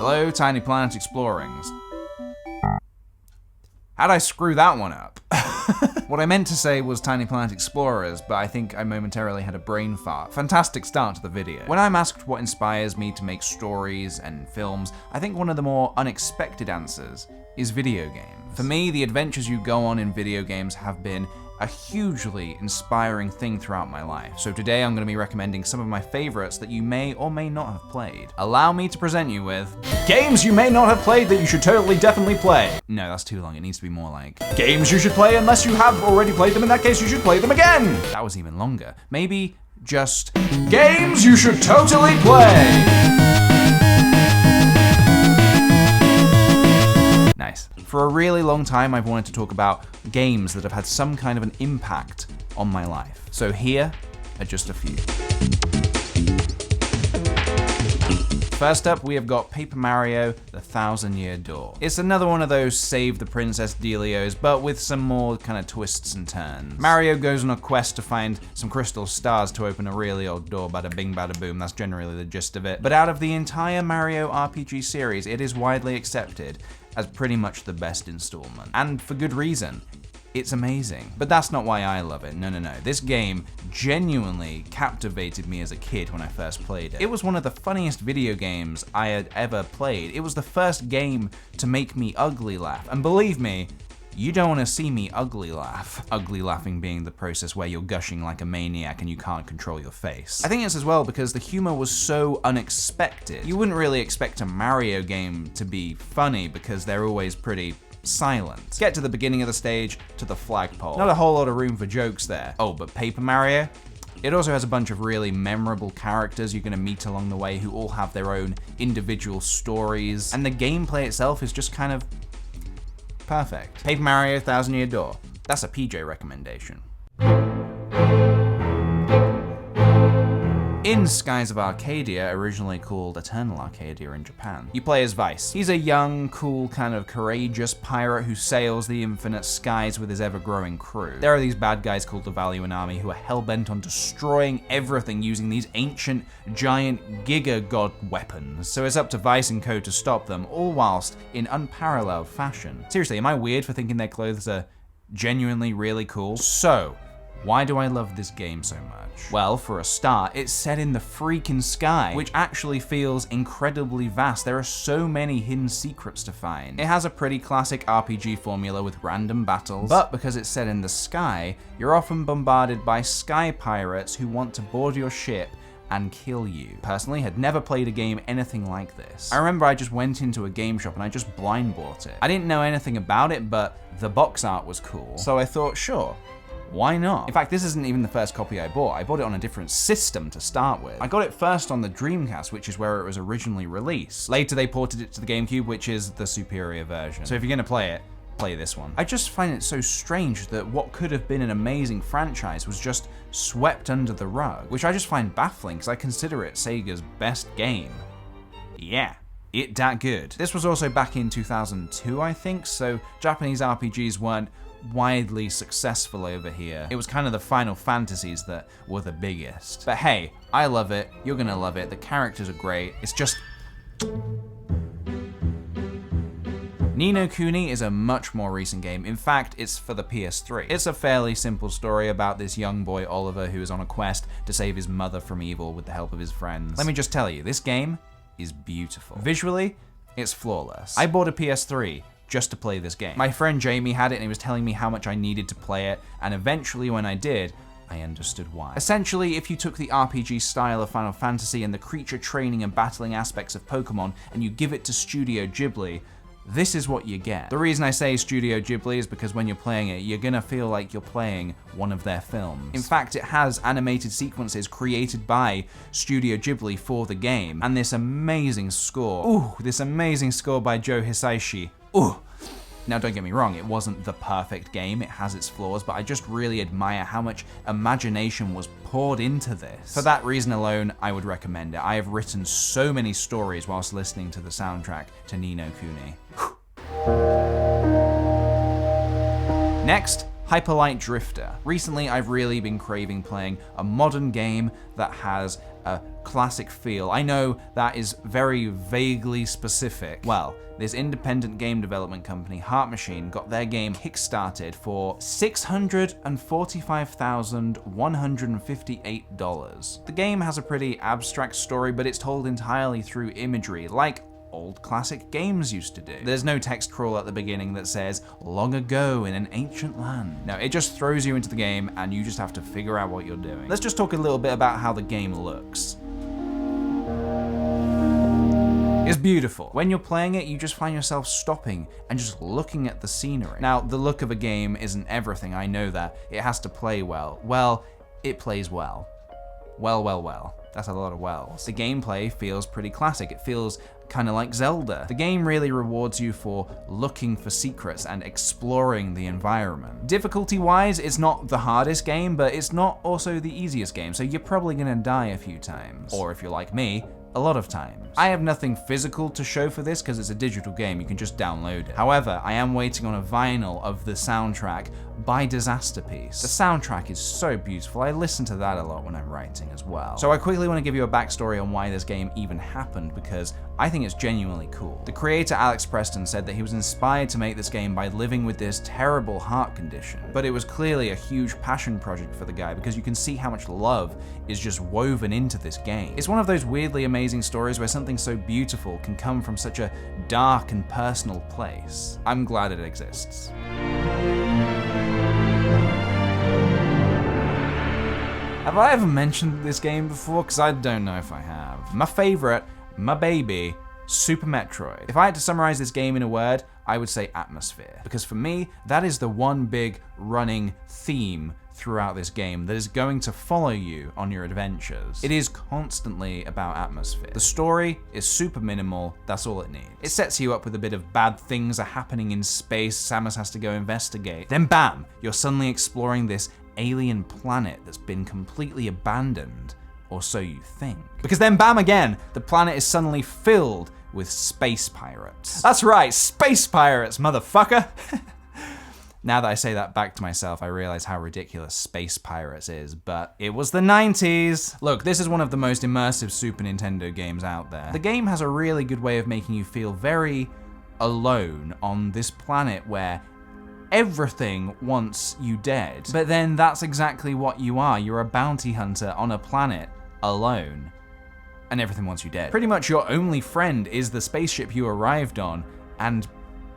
Hello, Tiny Planet Explorings. How'd I screw that one up? What I meant to say was Tiny Planet Explorers, but I think I momentarily had a brain fart. Fantastic start to the video. When I'm asked what inspires me to make stories and films, I think one of the more unexpected answers is video games. For me, the adventures you go on in video games have been a hugely inspiring thing throughout my life. So today I'm going to be recommending some of my favorites that you may or may not have played. Allow me to present you with games you may not have played that you should totally definitely play. No, that's too long. It needs to be more like games you should play unless you have already played them. In that case, you should play them again. That was even longer. Maybe just games you should totally play. Nice. For a really long time, I've wanted to talk about games that have had some kind of an impact on my life. So here are just a few. First up, we have got Paper Mario: The Thousand-Year Door. It's another one of those Save the Princess dealios, but with some more kind of twists and turns. Mario goes on a quest to find some crystal stars to open a really old door, bada bing, bada boom. That's generally the gist of it. But out of the entire Mario RPG series, it is widely accepted as pretty much the best installment. And for good reason. It's amazing. But that's not why I love it. No. This game genuinely captivated me as a kid when I first played it. It was one of the funniest video games I had ever played. It was the first game to make me ugly laugh. And believe me, you don't want to see me ugly laugh. Ugly laughing being the process where you're gushing like a maniac and you can't control your face. I think it's as well because the humor was so unexpected. You wouldn't really expect a Mario game to be funny because they're always pretty silent. Get to the beginning of the stage, to the flagpole. Not a whole lot of room for jokes there. Oh, but Paper Mario? It also has a bunch of really memorable characters you're gonna meet along the way who all have their own individual stories, and the gameplay itself is just kind of perfect. Paper Mario: Thousand-Year Door. That's a PJ recommendation. In Skies of Arcadia, originally called Eternal Arcadia in Japan, you play as Vice. He's a young, cool, kind of courageous pirate who sails the infinite skies with his ever-growing crew. There are these bad guys called the Valiant Army who are hell-bent on destroying everything using these ancient, giant, giga-god weapons. So it's up to Vice and co to stop them, all whilst in unparalleled fashion. Seriously, am I weird for thinking their clothes are genuinely really cool? So, why do I love this game so much? Well, for a start, it's set in the freaking sky, which actually feels incredibly vast. There are so many hidden secrets to find. It has a pretty classic RPG formula with random battles, but because it's set in the sky, you're often bombarded by sky pirates who want to board your ship and kill you. Personally, had never played a game anything like this. I remember I just went into a game shop and I just blind bought it. I didn't know anything about it, but the box art was cool, so I thought, sure, why not? In fact, this isn't even the first copy I bought. I bought it on a different system to start with. I got it first on the Dreamcast, which is where it was originally released. Later, they ported it to the GameCube, which is the superior version. So if you're gonna play it, play this one. I just find it so strange that what could have been an amazing franchise was just swept under the rug, which I just find baffling because I consider it Sega's best game. Yeah. It that good. This was also back in 2002, I think, so Japanese RPGs weren't widely successful over here. It was kind of the Final Fantasies that were the biggest. But hey, I love it, you're gonna love it, the characters are great, it's just... Ninokuni is a much more recent game. In fact, it's for the PS3. It's a fairly simple story about this young boy, Oliver, who is on a quest to save his mother from evil with the help of his friends. Let me just tell you, this game is beautiful. Visually, it's flawless. I bought a PS3 just to play this game. My friend Jamie had it and he was telling me how much I needed to play it, and eventually when I did, I understood why. Essentially, if you took the RPG style of Final Fantasy and the creature training and battling aspects of Pokemon and you give it to Studio Ghibli, this is what you get. The reason I say Studio Ghibli is because when you're playing it, you're gonna feel like you're playing one of their films. In fact, it has animated sequences created by Studio Ghibli for the game, and this amazing score. Ooh, this amazing score by Joe Hisaishi. Ooh. Now don't get me wrong, it wasn't the perfect game, it has its flaws, but I just really admire how much imagination was poured into this. For that reason alone, I would recommend it. I have written so many stories whilst listening to the soundtrack to Ninokuni. Next, Hyperlight Drifter. Recently, I've really been craving playing a modern game that has a classic feel. I know that is very vaguely specific. Well, this independent game development company, Heart Machine, got their game kickstarted for $645,158. The game has a pretty abstract story, but it's told entirely through imagery, like old classic games used to do. There's no text crawl at the beginning that says, long ago in an ancient land. No, it just throws you into the game and you just have to figure out what you're doing. Let's just talk a little bit about how the game looks. It's beautiful. When you're playing it, you just find yourself stopping and just looking at the scenery. Now, the look of a game isn't everything, I know that. It has to play well. Well, it plays well. Well. That's a lot of wells. The gameplay feels pretty classic. It feels kind of like Zelda. The game really rewards you for looking for secrets and exploring the environment. Difficulty-wise, it's not the hardest game, but it's not also the easiest game, so you're probably gonna die a few times. Or if you're like me, a lot of times. I have nothing physical to show for this because it's a digital game, you can just download it. However, I am waiting on a vinyl of the soundtrack by KickThePj. The soundtrack is so beautiful, I listen to that a lot when I'm writing as well. So I quickly want to give you a backstory on why this game even happened, because I think it's genuinely cool. The creator Alex Preston said that he was inspired to make this game by living with this terrible heart condition, but it was clearly a huge passion project for the guy because you can see how much love is just woven into this game. It's one of those weirdly amazing stories where something so beautiful can come from such a dark and personal place. I'm glad it exists. Have I ever mentioned this game before? Because I don't know if I have. My favorite, my baby, Super Metroid. If I had to summarize this game in a word, I would say atmosphere. Because for me, that is the one big running theme throughout this game that is going to follow you on your adventures. It is constantly about atmosphere. The story is super minimal, that's all it needs. It sets you up with a bit of bad things are happening in space, Samus has to go investigate. Then bam, you're suddenly exploring this alien planet that's been completely abandoned, or so you think. Because then bam again, the planet is suddenly filled with space pirates. That's right, space pirates, motherfucker! Now that I say that back to myself, I realize how ridiculous Space Pirates is, but it was the 90s. Look, this is one of the most immersive Super Nintendo games out there. The game has a really good way of making you feel very alone on this planet where everything wants you dead. But then that's exactly what you are. You're a bounty hunter on a planet alone, and everything wants you dead. Pretty much your only friend is the spaceship you arrived on, and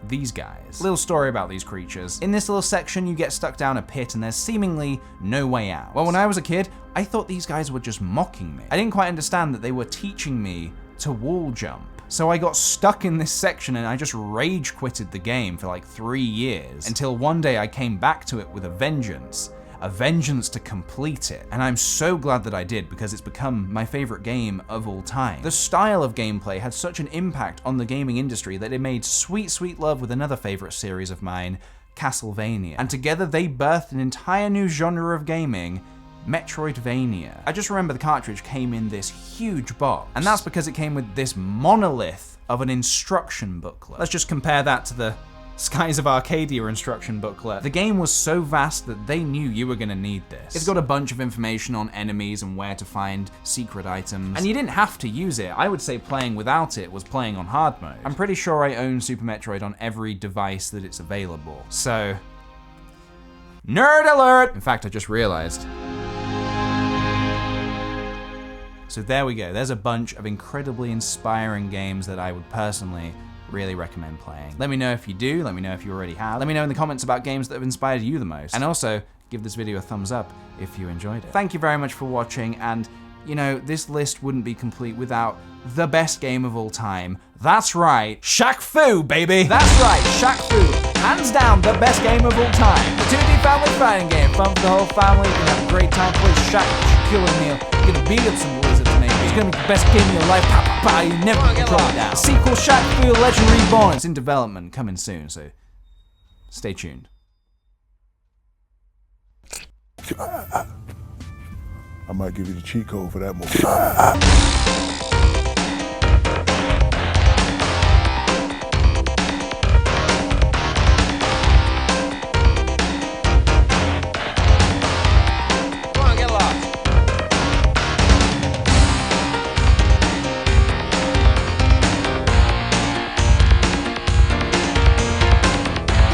these guys. Little story about these creatures. In this little section, you get stuck down a pit and there's seemingly no way out. Well, when I was a kid, I thought these guys were just mocking me. I didn't quite understand that they were teaching me to wall jump. So I got stuck in this section and I just rage quitted the game for like 3 years until one day I came back to it with a vengeance to complete it. And I'm so glad that I did because it's become my favorite game of all time. The style of gameplay had such an impact on the gaming industry that it made sweet, sweet love with another favorite series of mine, Castlevania. And together they birthed an entire new genre of gaming, Metroidvania. I just remember the cartridge came in this huge box, and that's because it came with this monolith of an instruction booklet. Let's just compare that to the Skies of Arcadia instruction booklet. The game was so vast that they knew you were gonna need this. It's got a bunch of information on enemies and where to find secret items, and you didn't have to use it. I would say playing without it was playing on hard mode. I'm pretty sure I own Super Metroid on every device that it's available. So, nerd alert! In fact, I just realized. So there we go. There's a bunch of incredibly inspiring games that I would personally really recommend playing. Let me know if you do, let me know if you already have. Let me know in the comments about games that have inspired you the most. And also, give this video a thumbs up if you enjoyed it. Thank you very much for watching, and you know, this list wouldn't be complete without the best game of all time. That's right, Shaq Fu, baby! That's right, Shaq Fu. Hands down, the best game of all time. The 2D family fighting game, fun for the whole family. You can have a great time playing Shaq, killing meal. You're gonna beat up some lizards, maybe. It's gonna be the best game of your life. Pow, pow, pow, you never get it down. The sequel, Shaq Fu Legend Reborn. It's in development, coming soon, so stay tuned. I might give you the cheat code for that movie.